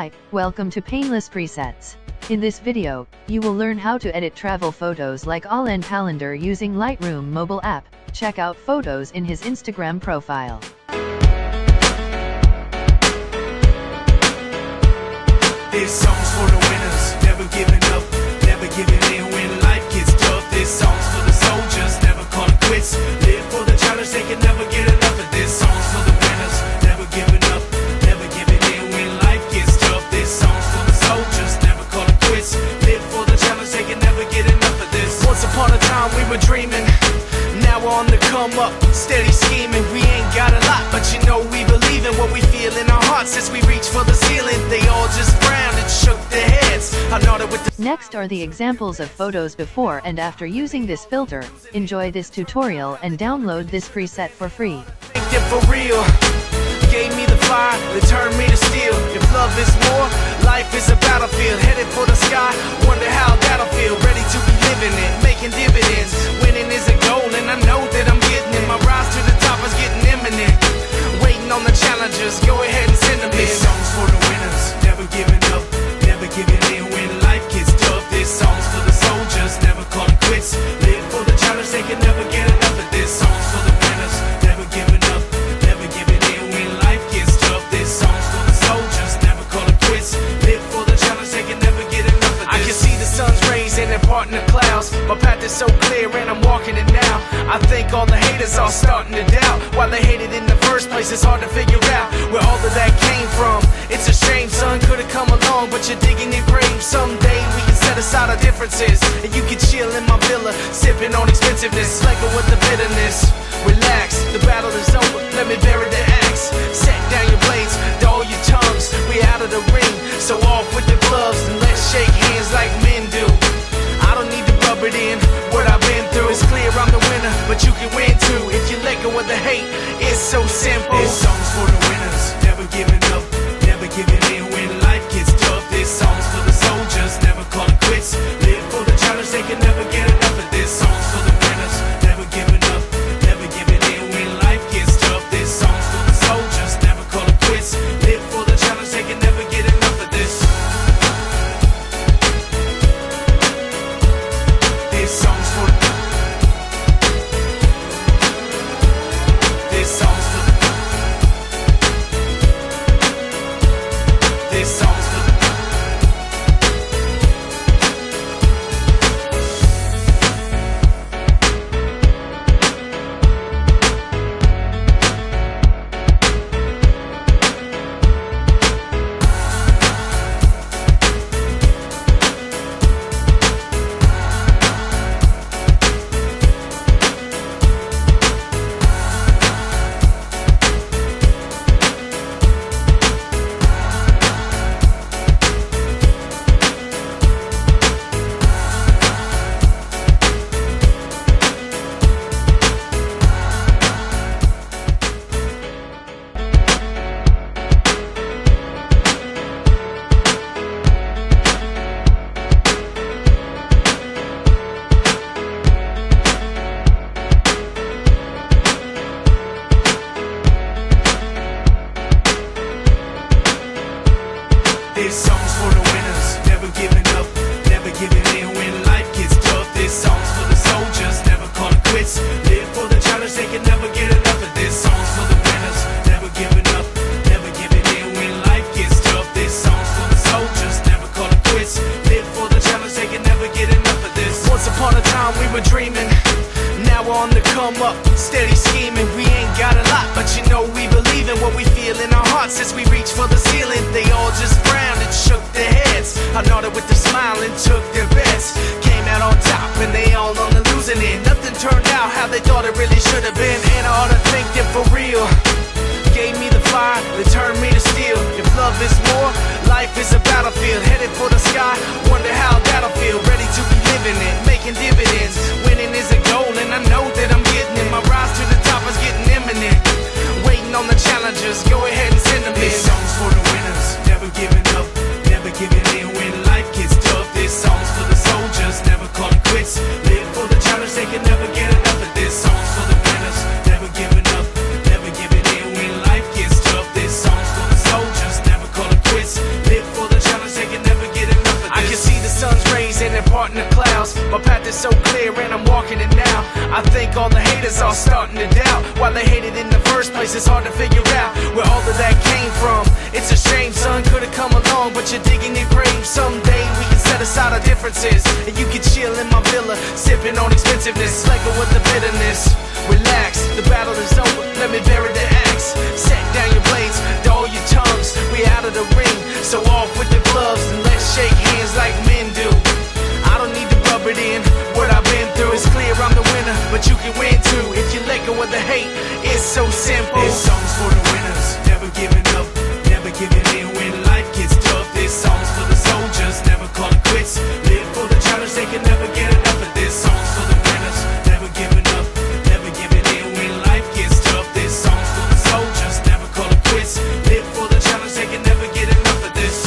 Hi, welcome to Painless Presets. In this video, you will learn how to edit travel photos like 𝘕𝘂𝘪𝘨𝘩𝘵 using Lightroom mobile app. Check out photos in his Instagram profile. This song's for the winners, never giving up, never giving in when life gets tough. This song's for the soldiers, never calling quits. Live for the challenge, they can never get enough of this. Song's for the winners, never giving up, never giving in when life gets tough. This song's for the soldiers, never calling quits. Live for the challenge, they can never get enough of this. Once upon a time we were dreaming, now we're on the come up, steady scheming. We ain't got a lot, but you know we believe in what we feel in our hearts as we reach for the ceiling. They all just frowned and shook their heads. I know that with the Next are the examples of photos before and after using this filter. Enjoy this tutorial and download this preset for free. thinking for real. Gave me the fire, they turned me to steel. If love is war, life is a battlefield. Headed for the sky, wonder how that'll feel. Ready to be living it, making dividends. Winning is a goal and I know that I'm getting it. My rise to the top is getting imminent. Waiting on the challengers, go ahead and send them in. This song's for the winners, never giving up, never giving in when life gets tough. This song's for the soldiers, never calling quits. Live for the challenge, they can never get enough of this. Song's for the winners, never giving up, never giving in when life gets tough. This song's for the soldiers, never calling quits. Live for the challenge, they can never get enough of this. I can see the sun's rays and they're parting the clouds. My path is so clear and I'm walking it now. I think all the haters are starting to doubt why they hated in the first place. It's hard to figure out where all of that came from. It's a shame, son, could've come along, but you're digging your grave. Someday we can set aside our differences, and you can chill in my villa, sipping on expensiveness, slanging with the bitterness. Relax, the battle is over, let me bury the axe. Set down your blades, dull your tongues. We out of the ring, so off with the gloves, and let's shake hands like men do. I don't need to rub it in, what I've been through. It's clear I'm the winner, but you can win too. If you let go of the hate, it's so simple. This song's for the winners, never giving up, never giving in when life gets tough. This song's for the soldiers, never calling quits. Live for the challenge, they can never get enough of this. Song's for the winners, never giving up, never giving in when life gets tough. This song's for the soldiers, never calling quits. Live for the challenge, they can never get enough of this. This song's for this song's for this song's for This song's for the winners, never giving up, never giving in when life gets tough. This song's for the soldiers, never calling quits. Live for the challenge, they can never get enough of this. Song's for the winners, never giving up, never giving in when life gets tough. This song's for the soldiers, never calling quits. Live for the challenge, they can never get enough of this. Once upon a time we were dreaming, now we're on the come up, steady scheming. We ain't got a lot, but you know we believe in what we feel in our hearts as we reach for the ceiling. They all just frowned and shook their heads. I know that with the smile and took their bets. Came out on top and they all on the losing end. Nothing turned out how they thought it really should have been. And I ought to thank them for real. Gave me the fire, they turned me to steel. If love is war, life is a battlefield. Headed for the sky, wonder how that'll feel. Ready to be living it, making dividends. Winning is a goal and I know that I'm getting it. My rise to the top is getting imminent. Waiting on the challengers, go ahead and send them in. This song's for the winners, never giving up, never giving in when life gets tough. This song's for the soldiers, never calling quits. Live for the challenge, they can never get enough of this. Song's for the winners, never giving up, never giving in when life gets tough. This song's for the soldiers, never calling quits. Live for I think all the haters are starting to doubt why they hated in the first place. It's hard to figure out where all of that came from. It's a shame, son, could've come along, but you're digging your grave. Someday we can set aside our differences, and you can chill in my villa, sipping on expensiveness, slacking with the bitterness. Relax, the battle is over, let me bury the axe. Set down your blades, dull your tongues, we out of the ring, so off with the gloves, and let's shake hands like men do. I don't need to rub it in, what I've been through. It's clear I'm the winner, but you can win too. If you let go of the hate, it's so simple. This song's for the winners, never giving up, never giving in when life gets tough. This song's for the soldiers, never call it quits. Live for the challenge, they can never get enough of this. Song's for the winners, never giving up, never giving in when life gets tough. This song's for the soldiers, never call it quits. Live for the challenge, they can never get enough of this.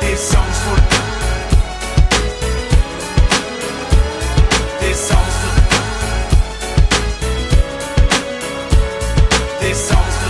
This song's for this song's for this song's for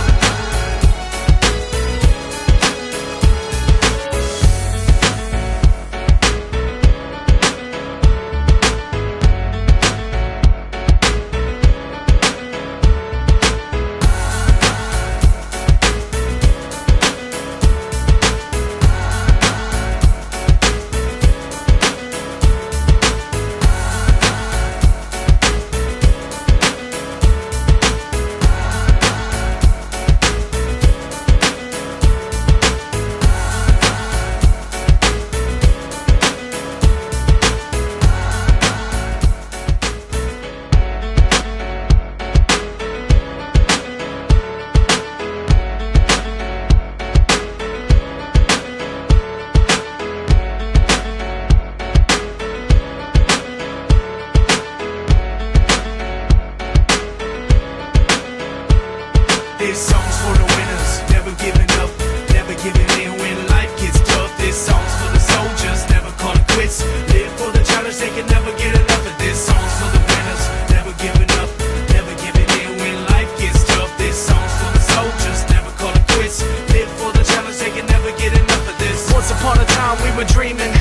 This song's for the winners, never giving up, never giving in when life gets tough. This song's for the soldiers, never call it quits. Live for the challenge, they can never get enough of this. Song's for the winners, never giving up, never giving in when life gets tough. This song's for the soldiers, never call it quits. Live for the challenge, they can never get enough of this. Once upon a time we were dreaming,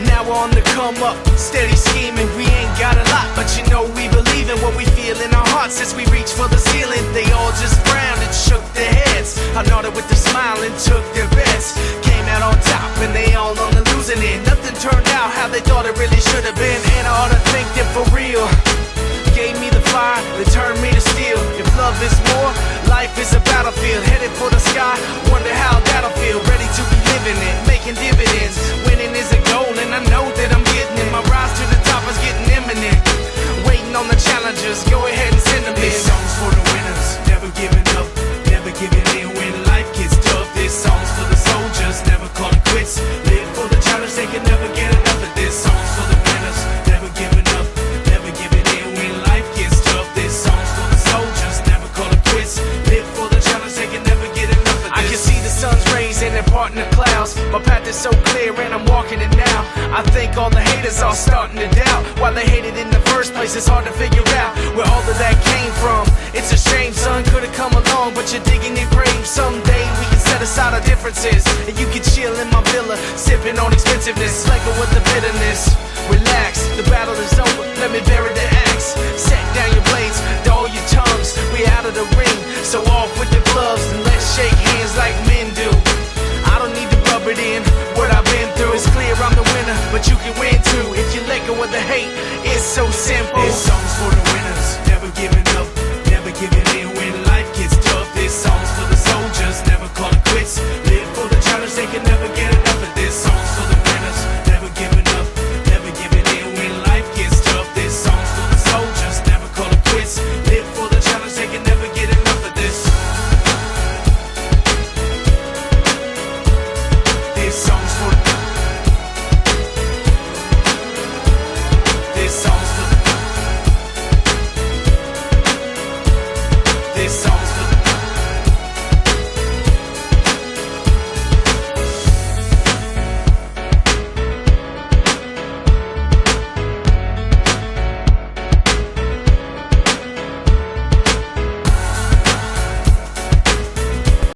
now we're on the come up, steady scheming. We ain't got a lot, but you know we believe in what we feel in our hearts as we reach for the ceiling. They all just frowned and shook their heads. I nodded with a smile and took their bets. Came out on top and they all on the losing end. Nothing turned out how they thought it really should have been. And I ought to thank them for real. Gave me the fire that turned me to steel. If love is war, life is a battlefield. Headed for the sky, wonder how that'll feel. Ready to be living it, making dividends. Winning is a goal and I know that I'm getting it. My rise to the top is getting imminent. Waiting on the challengers, go ahead and send them in. This song's for the winners, never giving up, never giving in when life gets tough. This song's for the soldiers, never call it quits. Live for the challenge, they can never get enough of this. Song's for the winners, never giving up, never giving in when life gets tough. This song's for the soldiers, never call it quits. Live for the challenge, they can never get enough of this. I can see the sun's rays and they're parting the clouds. My path is so clear and I'm walking it now. I think all the haters are starting to doubt why they hated in the first place. It's hard to figure out where all of that came from. It's a shame, son, could've come along, but you're digging your grave. Someday we can set aside our differences, and you can chill in my villa, sipping on expensiveness, slacking with the bitterness. Relax, the battle is over, let me bury the axe. Set down your blades, dull your tongues, we out of the ring, so off with the gloves, and let's shake hands like men do. I don't need to rub it in, what I've been through. It's clear I'm the winner, but you can win too. If you let go of the hate, it's so simple. This song's for